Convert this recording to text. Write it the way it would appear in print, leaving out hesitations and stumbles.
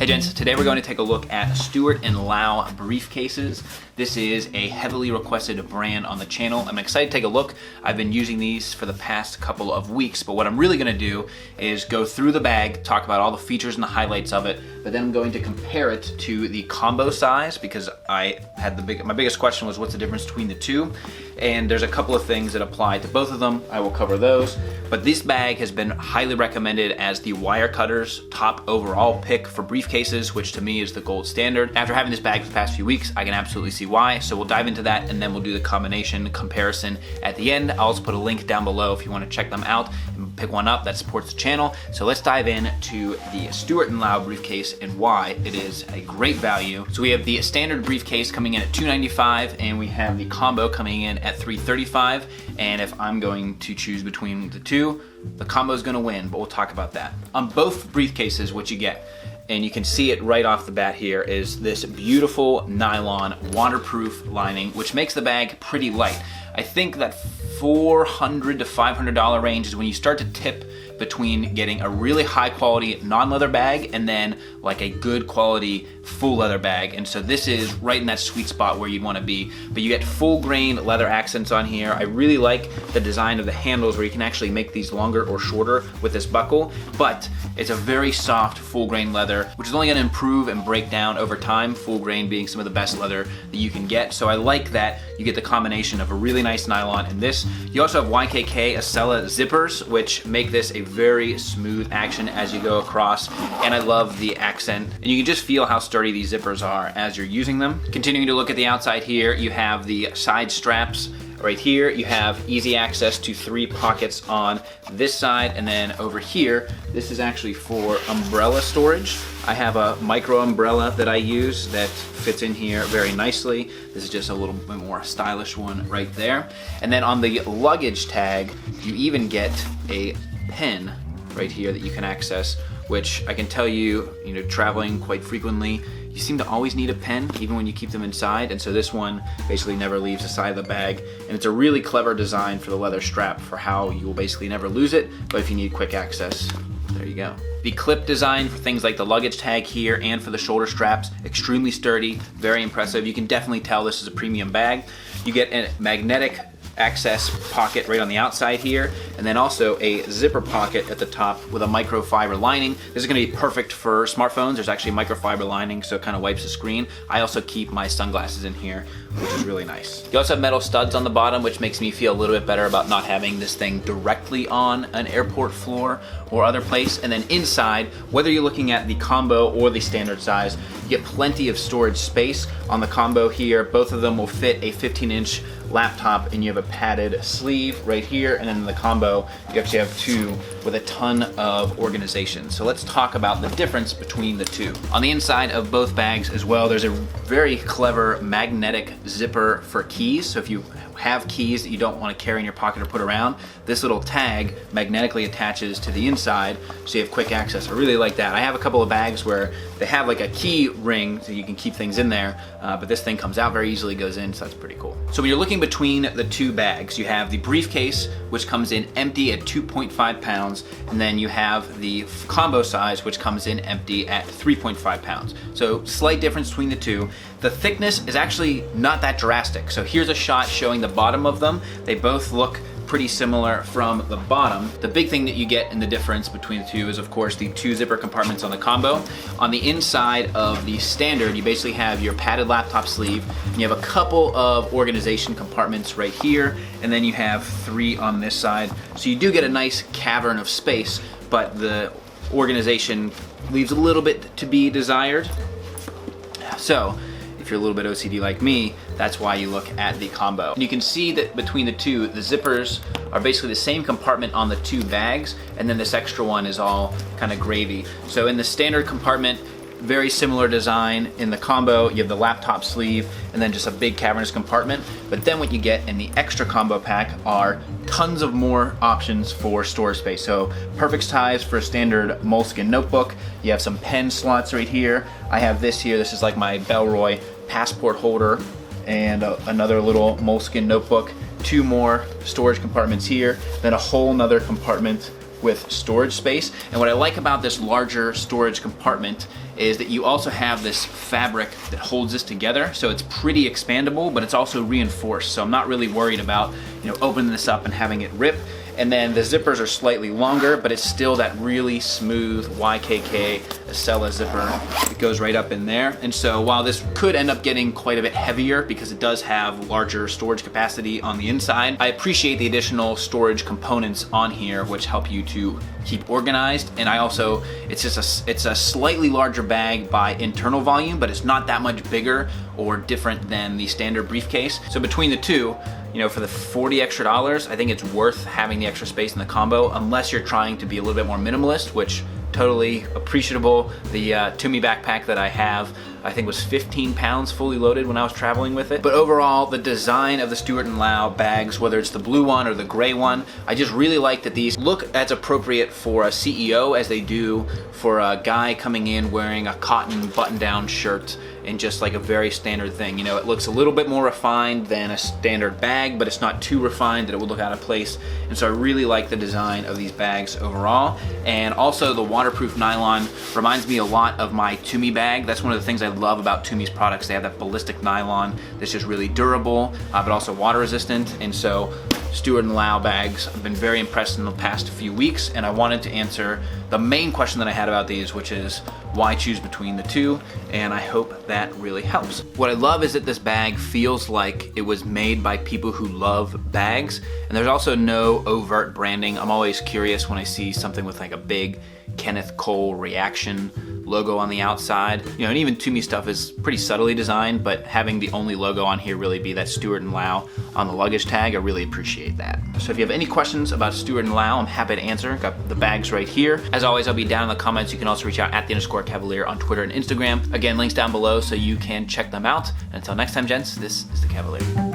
Hey gents, today we're going to take a look at Stuart and Lau briefcases. This is a heavily requested brand on the channel. I'm excited to take a look. I've been using these for the past couple of weeks, but what I'm really gonna do is go through the bag, talk about all the features and the highlights of it, but then I'm going to compare it to the combo size because I had my biggest question was what's the difference between the two? And there's a couple of things that apply to both of them. I will cover those, but this bag has been highly recommended as the Wirecutter's top overall pick for briefcases, which to me is the gold standard. After having this bag for the past few weeks, I can absolutely see why, so we'll dive into that and then we'll do the combination comparison at the end. I'll also put a link down below if you want to check them out and pick one up that supports the channel. So let's dive into the Stuart & Lau briefcase and why it is a great value. So we have the standard briefcase coming in at $295 and we have the combo coming in at $335, and if I'm going to choose between the two, the combo is going to win, but we'll talk about that. On both briefcases, what you get, and you can see it right off the bat here, is this beautiful nylon waterproof lining, which makes the bag pretty light. I think that $400 to $500 range is when you start to tip between getting a really high quality non-leather bag and then like a good quality full leather bag. And so this is right in that sweet spot where you'd want to be. But you get full grain leather accents on here. I really like the design of the handles where you can actually make these longer or shorter with this buckle, but it's a very soft full grain leather, which is only going to improve and break down over time, full grain being some of the best leather that you can get. So I like that you get the combination of a really nice nylon and this. You also have YKK Acela zippers, which make this a very smooth action as you go across, and I love the accent, and you can just feel how sturdy these zippers are as you're using them. Continuing to look at the outside here, you have the side straps. Right here, you have easy access to 3 pockets on this side, and then over here, this is actually for umbrella storage. I have a micro umbrella that I use that fits in here very nicely. This is just a little bit more stylish one right there. And then on the luggage tag, you even get a pen right here that you can access, which I can tell you, traveling quite frequently, you seem to always need a pen, even when you keep them inside, and so this one basically never leaves the side of the bag, and it's a really clever design for the leather strap for how you will basically never lose it, but if you need quick access, there you go. The clip design for things like the luggage tag here and for the shoulder straps, extremely sturdy, very impressive. You can definitely tell this is a premium bag. You get a magnetic access pocket right on the outside here, and then also a zipper pocket at the top with a microfiber lining. This is going to be perfect for smartphones. There's actually a microfiber lining, so it kind of wipes the screen. I also keep my sunglasses in here, which is really nice. You also have metal studs on the bottom, which makes me feel a little bit better about not having this thing directly on an airport floor or other place. And then inside, whether you're looking at the combo or the standard size, you get plenty of storage space. On the combo here, both of them will fit a 15-inch laptop, and you have a padded sleeve right here, and then in the combo you actually have 2 with a ton of organization. So let's talk about the difference between the two. On the inside of both bags as well, there's a very clever magnetic zipper for keys. So if you have keys that you don't want to carry in your pocket or put around, this little tag magnetically attaches to the inside so you have quick access. I really like that. I have a couple of bags where they have like a key ring so you can keep things in there, but this thing comes out very easily, goes in, so that's pretty cool. So when you're looking between the two bags, you have the briefcase, which comes in empty at 2.5 pounds, and then you have the combo size, which comes in empty at 3.5 pounds. So slight difference between the two. The thickness is actually not that drastic. So here's a shot showing the bottom of them. They both look pretty similar from the bottom. The big thing that you get in the difference between the two is of course the 2 zipper compartments on the combo. On the inside of the standard, you basically have your padded laptop sleeve, and you have a couple of organization compartments right here, and then you have 3 on this side. So you do get a nice cavern of space, but the organization leaves a little bit to be desired. So if you're a little bit OCD like me, that's why you look at the combo. And you can see that between the two, the zippers are basically the same compartment on the 2 bags, and then this extra one is all kind of gravy. So in the standard compartment, very similar design. In the combo, you have the laptop sleeve and then just a big cavernous compartment. But then what you get in the extra combo pack are tons of more options for storage space. So perfect size for a standard moleskin notebook. You have some pen slots right here. I have this here. This is like my Bellroy passport holder, and another little moleskin notebook. 2 more storage compartments here, then a whole nother compartment with storage space. And what I like about this larger storage compartment is that you also have this fabric that holds this together, so it's pretty expandable, but it's also reinforced. So I'm not really worried about, opening this up and having it rip. And then the zippers are slightly longer, but it's still that really smooth YKK Acela zipper that goes right up in there. And so while this could end up getting quite a bit heavier because it does have larger storage capacity on the inside, I appreciate the additional storage components on here which help you to keep organized. And it's a slightly larger bag by internal volume, but it's not that much bigger or different than the standard briefcase. So between the two, for the $40 extra, I think it's worth having the extra space in the combo, unless you're trying to be a little bit more minimalist, which totally appreciable. The Tumi backpack that I have, I think was 15 pounds fully loaded when I was traveling with it. But overall, the design of the Stuart & Lau bags, whether it's the blue one or the gray one, I just really like that these look as appropriate for a CEO as they do for a guy coming in wearing a cotton button-down shirt and just like a very standard thing. It looks a little bit more refined than a standard bag, but it's not too refined that it would look out of place. And so I really like the design of these bags overall. And also the waterproof nylon reminds me a lot of my Tumi bag. That's one of the things I love about Tumi's products. They have that ballistic nylon that's just really durable, but also water resistant. And so Stuart & Lau bags, I've been very impressed in the past few weeks, and I wanted to answer the main question that I had about these, which is why choose between the two, and I hope that really helps. What I love is that this bag feels like it was made by people who love bags, and there's also no overt branding. I'm always curious when I see something with like a big Kenneth Cole Reaction logo on the outside. And even Tumi stuff is pretty subtly designed, but having the only logo on here really be that Stuart & Lau on the luggage tag, I really appreciate that. So if you have any questions about Stuart & Lau, I'm happy to answer. Got the bags right here. As always, I'll be down in the comments. You can also reach out at _Kavalier on Twitter and Instagram. Again, links down below so you can check them out. And until next time, gents, this is the Kavalier.